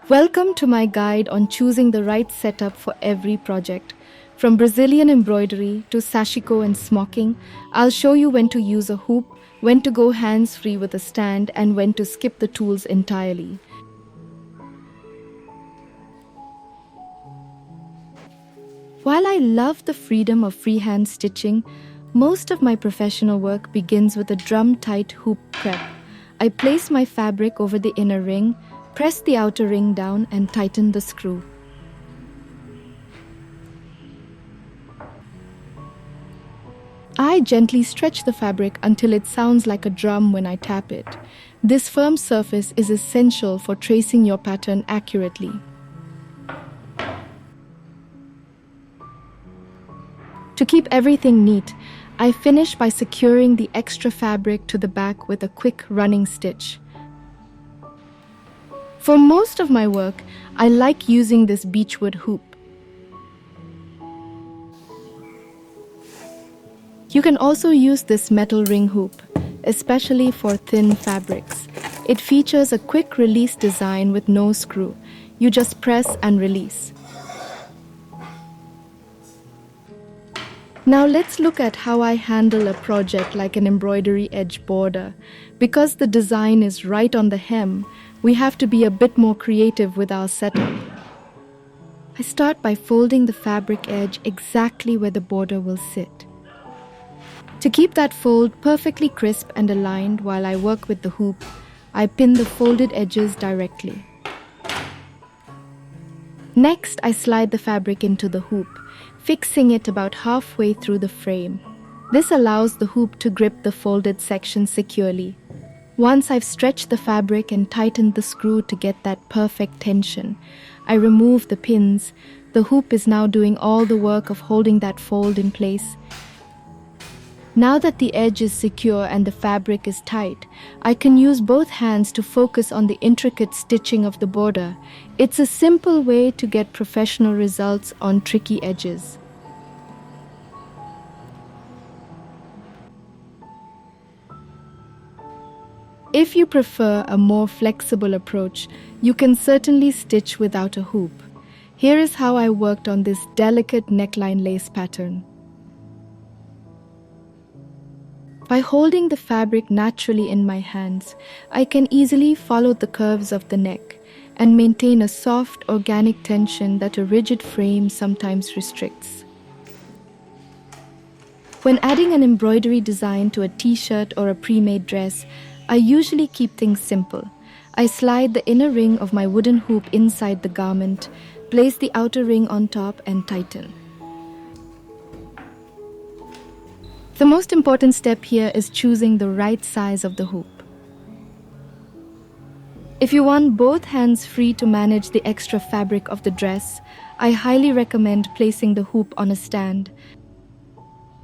Welcome to my guide on choosing the right setup for every project. From Brazilian embroidery to Sashiko and smocking, I'll show you when to use a hoop, when to go hands-free with a stand, and when to skip the tools entirely. While I love the freedom of freehand stitching, most of my professional work begins with a drum-tight hoop prep. I place my fabric over the inner ring, press the outer ring down, and tighten the screw. I gently stretch the fabric until it sounds like a drum when I tap it. This firm surface is essential for tracing your pattern accurately. To keep everything neat, I finish by securing the extra fabric to the back with a quick running stitch. For most of my work, I like using this beechwood hoop. You can also use this metal ring hoop, especially for thin fabrics. It features a quick release design with no screw. You just press and release. Now let's look at how I handle a project like an embroidery edge border. Because the design is right on the hem, we have to be a bit more creative with our setup. I start by folding the fabric edge exactly where the border will sit. To keep that fold perfectly crisp and aligned while I work with the hoop, I pin the folded edges directly. Next, I slide the fabric into the hoop, fixing it about halfway through the frame. This allows the hoop to grip the folded section securely. Once I've stretched the fabric and tightened the screw to get that perfect tension, I remove the pins. The hoop is now doing all the work of holding that fold in place. Now that the edge is secure and the fabric is tight, I can use both hands to focus on the intricate stitching of the border. It's a simple way to get professional results on tricky edges. If you prefer a more flexible approach, you can certainly stitch without a hoop. Here is how I worked on this delicate neckline lace pattern. By holding the fabric naturally in my hands, I can easily follow the curves of the neck and maintain a soft, organic tension that a rigid frame sometimes restricts. When adding an embroidery design to a t-shirt or a pre-made dress, I usually keep things simple. I slide the inner ring of my wooden hoop inside the garment, place the outer ring on top, and tighten. The most important step here is choosing the right size of the hoop. If you want both hands free to manage the extra fabric of the dress, I highly recommend placing the hoop on a stand.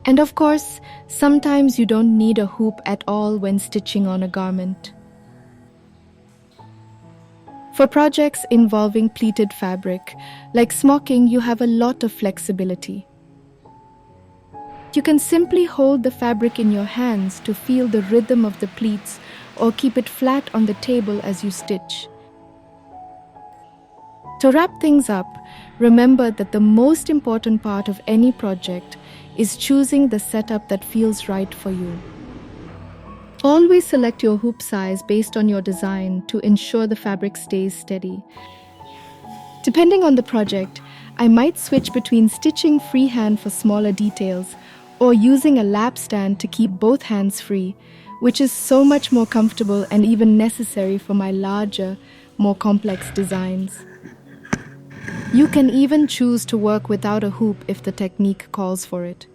And of course, sometimes you don't need a hoop at all when stitching on a garment. For projects involving pleated fabric, like smocking, you have a lot of flexibility. You can simply hold the fabric in your hands to feel the rhythm of the pleats or keep it flat on the table as you stitch. To wrap things up, remember that the most important part of any project is choosing the setup that feels right for you. Always select your hoop size based on your design to ensure the fabric stays steady. Depending on the project, I might switch between stitching freehand for smaller details or using a lap stand to keep both hands free, which is so much more comfortable and even necessary for my larger, more complex designs. You can even choose to work without a hoop if the technique calls for it.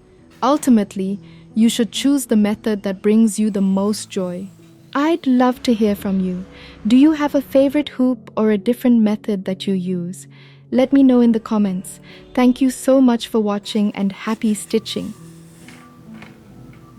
Ultimately, you should choose the method that brings you the most joy. I'd love to hear from you. Do you have a favorite hoop or a different method that you use? Let me know in the comments. Thank you so much for watching and happy stitching.